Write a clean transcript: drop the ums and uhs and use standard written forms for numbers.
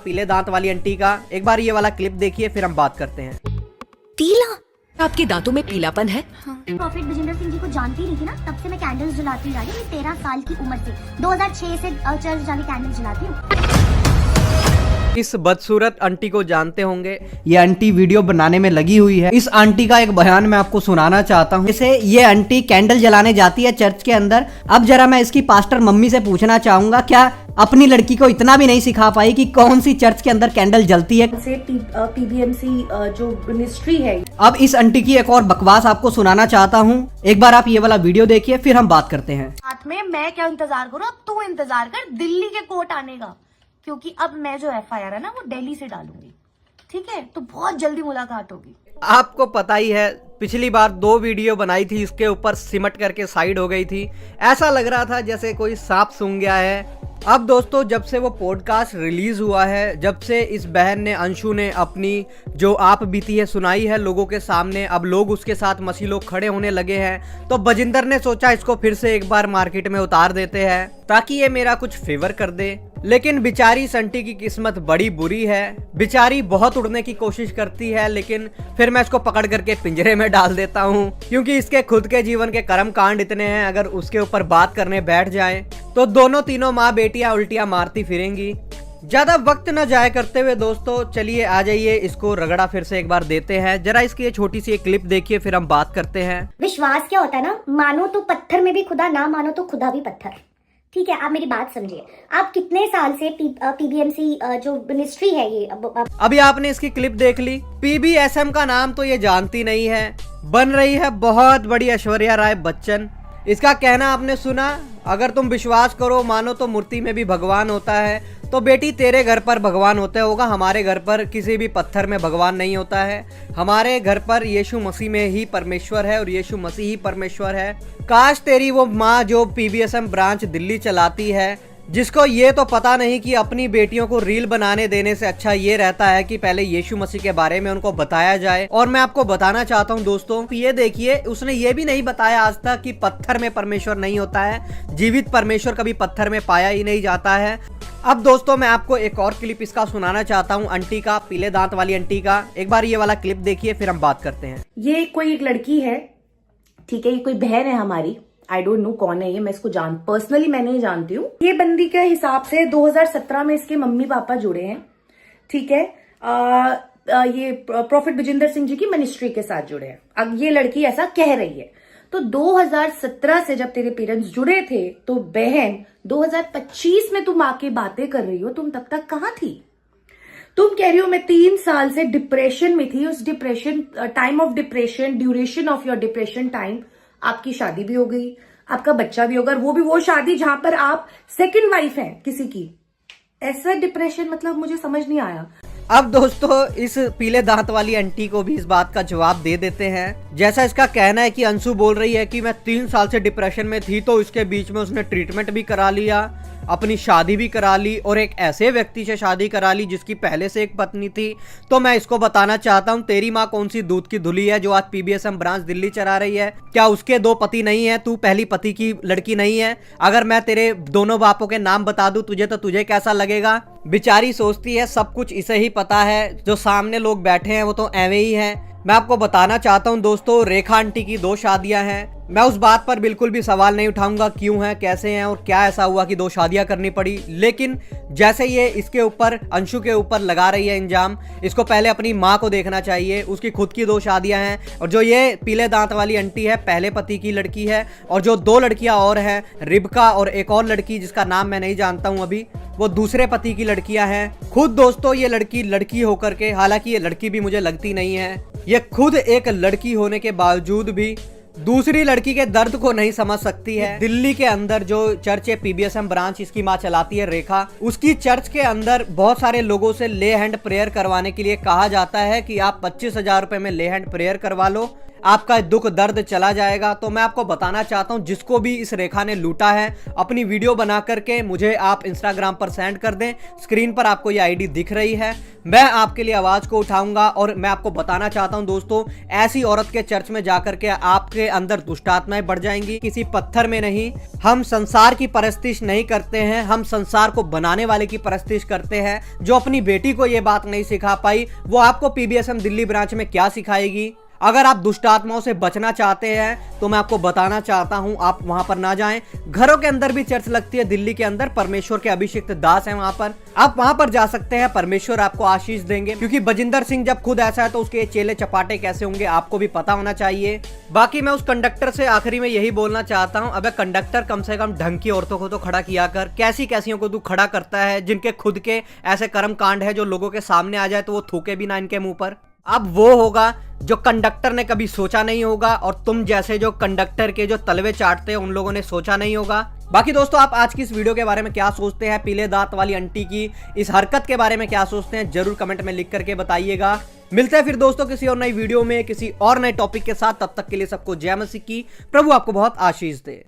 पीले दांत वाली आंटी का। एक बार ये वाला क्लिप देखिए फिर हम बात करते हैं। पीला? आपके दांतों में पीलापन है? हाँ। प्रॉफिट विजेंद्र सिंह जी को जानती नहीं थी ना, तब से मैं कैंडल्स जलाती रही हूँ 13 साल की उम्र से। 2006 से चर्च जाके कैंडल्स जलाती हूँ। इस बदसूरत आंटी को जानते होंगे, ये आंटी वीडियो बनाने में लगी हुई है। इस आंटी का एक बयान मैं आपको सुनाना चाहता हूँ। जैसे ये आंटी कैंडल जलाने जाती है चर्च के अंदर। अब जरा मैं इसकी पास्टर मम्मी से पूछना चाहूंगा, क्या अपनी लड़की को इतना भी नहीं सिखा पाई कि कौन सी चर्च के अंदर कैंडल जलती है? पीबीएमसी जो मिनिस्ट्री है। अब इस आंटी की एक और बकवास आपको सुनाना चाहता हूँ। एक बार आप ये वाला वीडियो देखिए फिर हम बात करते हैं। साथ में मैं क्या इंतजार करूँ, अब तू इंतजार कर दिल्ली के कोर्ट आने का, क्योंकि अब मैं जो एफआईआर है ना वो दिल्ली से डालूंगी। ठीक है, तो बहुत जल्दी मुलाकात होगी। आपको पता ही है पिछली बार 2 वीडियो बनाई थी, इसके ऊपर सिमट करके साइड हो गई थी। ऐसा लग रहा था जैसे कोई सांप सूंघ गया है। अब दोस्तों जब से वो पॉडकास्ट रिलीज हुआ है, जब से इस बहन ने, अंशु ने अपनी जो आप बीती है सुनाई है लोगों के सामने, अब लोग उसके साथ मसी लोग खड़े होने लगे हैं, तो बजिंदर ने सोचा इसको फिर से एक बार मार्केट में उतार देते हैं ताकि ये मेरा कुछ फेवर कर दे। लेकिन बेचारी संटी की किस्मत बड़ी बुरी है। बेचारी बहुत उड़ने की कोशिश करती है, लेकिन फिर मैं इसको पकड़ करके पिंजरे में डाल देता हूँ, क्योंकि इसके खुद के जीवन के कर्म कांड इतने हैं, अगर उसके ऊपर बात करने बैठ जाएं तो दोनों तीनों माँ बेटियां उल्टियां मारती फिरेंगी। ज्यादा वक्त न जाया करते हुए दोस्तों चलिए आ जाइए, इसको रगड़ा फिर से एक बार देते हैं। जरा इसकी ये छोटी सी एक क्लिप देखिए फिर हम बात करते हैं। विश्वास क्या होता है ना, मानो तो पत्थर में भी खुदा, ना मानो तो खुदा भी पत्थर। ठीक है, आप मेरी बात समझिए। आप कितने साल से पीबीएमसी जो मिनिस्ट्री है ये अभी आपने इसकी क्लिप देख ली। पीबीएसएम का नाम तो ये जानती नहीं है। बन रही है बहुत बड़ी ऐश्वर्या राय बच्चन। इसका कहना आपने सुना, अगर तुम विश्वास करो मानो तो मूर्ति में भी भगवान होता है। तो बेटी तेरे घर पर भगवान होता होगा, हमारे घर पर किसी भी पत्थर में भगवान नहीं होता है। हमारे घर पर यीशु मसीह में ही परमेश्वर है और यीशु मसीह ही परमेश्वर है। काश तेरी वो माँ जो पीबीएसएम ब्रांच दिल्ली चलाती है, जिसको ये तो पता नहीं कि अपनी बेटियों को रील बनाने देने से अच्छा ये रहता है कि पहले यीशु मसीह के बारे में उनको बताया जाए। और मैं आपको बताना चाहता हूँ दोस्तों, ये देखिए उसने ये भी नहीं बताया आज तक कि पत्थर में परमेश्वर नहीं होता है। जीवित परमेश्वर कभी पत्थर में पाया ही नहीं जाता है। अब दोस्तों मैं आपको एक और क्लिप इसका सुनाना चाहता हूँ, आंटी का, पीले दांत वाली आंटी का। एक बार ये वाला क्लिप देखिए फिर हम बात करते हैं। ये कोई एक लड़की है, ठीक है, ये कोई बहन है हमारी। आई डोंट नो कौन है ये, मैं इसको पर्सनली मैं नहीं जानती हूँ। ये बंदी के हिसाब से 2017 में इसके मम्मी पापा जुड़े हैं। ठीक है, ये प्रॉफिट विजेंद्र सिंह जी की मिनिस्ट्री के साथ जुड़े हैं। अब ये लड़की ऐसा कह रही है। तो 2017 से जब तेरे पेरेंट्स जुड़े थे तो बहन 2025 में तुम आके बातें कर रही हो, तुम तब तक कहाँ थी? तुम कह रही हो मैं 3 साल से डिप्रेशन में थी। उस depression time of depression, duration of your depression time, आपकी शादी भी हो गई, आपका बच्चा भी होगा, वो भी वो शादी जहां पर आप सेकंड वाइफ हैं किसी की। ऐसा डिप्रेशन मतलब मुझे समझ नहीं आया। अब दोस्तों इस पीले दांत वाली आंटी को भी इस बात का जवाब दे देते हैं। जैसा इसका कहना है कि अंशु बोल रही है कि मैं 3 साल से डिप्रेशन में थी, तो इसके बीच में उसने ट्रीटमेंट भी करा लिया, अपनी शादी भी करा ली और एक ऐसे व्यक्ति से शादी करा ली जिसकी पहले से एक पत्नी थी। तो मैं इसको बताना चाहता हूँ, तेरी माँ कौन सी दूध की धुली है जो आज पीबीएसएम ब्रांच दिल्ली चला रही है? क्या उसके 2 पति नहीं है? तू पहली पति की लड़की नहीं है? अगर मैं तेरे दोनों बापों के नाम बता दूं तुझे, तो तुझे कैसा लगेगा? बेचारी सोचती है सब कुछ इसे ही पता है, जो सामने लोग बैठे हैं वो तो एवे ही हैं। मैं आपको बताना चाहता हूं दोस्तों, रेखा आंटी की 2 शादियां हैं। मैं उस बात पर बिल्कुल भी सवाल नहीं उठाऊंगा क्यों है, कैसे हैं और क्या ऐसा हुआ कि 2 शादियां करनी पड़ी। लेकिन जैसे ये इसके ऊपर, अंशु के ऊपर लगा रही है इंजाम, इसको पहले अपनी माँ को देखना चाहिए। उसकी खुद की 2 शादियां हैं और जो ये पीले दांत वाली आंटी है पहले पति की लड़की है, और जो 2 लड़कियां और हैं, रिबका और एक और लड़की जिसका नाम मैं नहीं जानता हूं अभी, वो दूसरे पति की लड़कियां हैं। खुद दोस्तों ये लड़की होकर के, हालांकि ये लड़की भी मुझे लगती नहीं है, ये खुद एक लड़की होने के बावजूद भी दूसरी लड़की के दर्द को नहीं समझ सकती है। दिल्ली के अंदर जो चर्च है पीबीएसएम ब्रांच, इसकी माँ चलाती है रेखा, उसकी चर्च के अंदर बहुत सारे लोगों से ले हैंड प्रेयर करवाने के लिए कहा जाता है कि आप 25,000 रुपए में ले हैंड प्रेयर करवा लो। आपका दुख दर्द चला जाएगा। तो मैं आपको बताना चाहता हूं, जिसको भी इस रेखा ने लूटा है, अपनी वीडियो बना करके मुझे आप इंस्टाग्राम पर सेंड कर दें। स्क्रीन पर आपको ये आईडी दिख रही है, मैं आपके लिए आवाज को उठाऊंगा और मैं आपको बताना चाहता हूं दोस्तों, ऐसी औरत के चर्च में जाकर के आपके अंदर दुष्टात्माएं बढ़ जाएंगी। किसी पत्थर में नहीं, हम संसार की परस्तिश नहीं करते हैं, हम संसार को बनाने वाले की परस्तिश करते हैं। जो अपनी बेटी को ये बात नहीं सिखा पाई, वो आपको पीबीएसएम दिल्ली ब्रांच में क्या सिखाएगी। अगर आप दुष्ट आत्माओं से बचना चाहते हैं तो मैं आपको बताना चाहता हूं, आप वहां पर ना जाएं। घरों के अंदर भी चर्च लगती है दिल्ली के अंदर, परमेश्वर के अभिषिक्त दास हैं वहां पर, आप वहां पर जा सकते हैं, परमेश्वर आपको आशीष देंगे। क्योंकि बजिंदर सिंह जब खुद ऐसा है तो उसके चेले चपाटे कैसे होंगे आपको भी पता होना चाहिए। बाकी मैं उस कंडक्टर से आखिरी में यही बोलना चाहता हूं, अबे कंडक्टर कम से कम ढंग की औरतों को तो खड़ा किया कर। कैसी कैसियों को तू खड़ा करता है जिनके खुद के ऐसे कर्म कांड है जो लोगों के सामने आ जाए तो वो थूके भी ना इनके मुंह पर। अब वो होगा जो कंडक्टर ने कभी सोचा नहीं होगा, और तुम जैसे जो कंडक्टर के जो तलवे चाटते हैं उन लोगों ने सोचा नहीं होगा। बाकी दोस्तों, आप आज की इस वीडियो के बारे में क्या सोचते हैं, पीले दांत वाली आंटी की इस हरकत के बारे में क्या सोचते हैं, जरूर कमेंट में लिख करके बताइएगा। मिलते हैं फिर दोस्तों किसी और नई वीडियो में किसी और नए टॉपिक के साथ। तब तक के लिए सबको जय मसीह की, प्रभु आपको बहुत आशीष दे।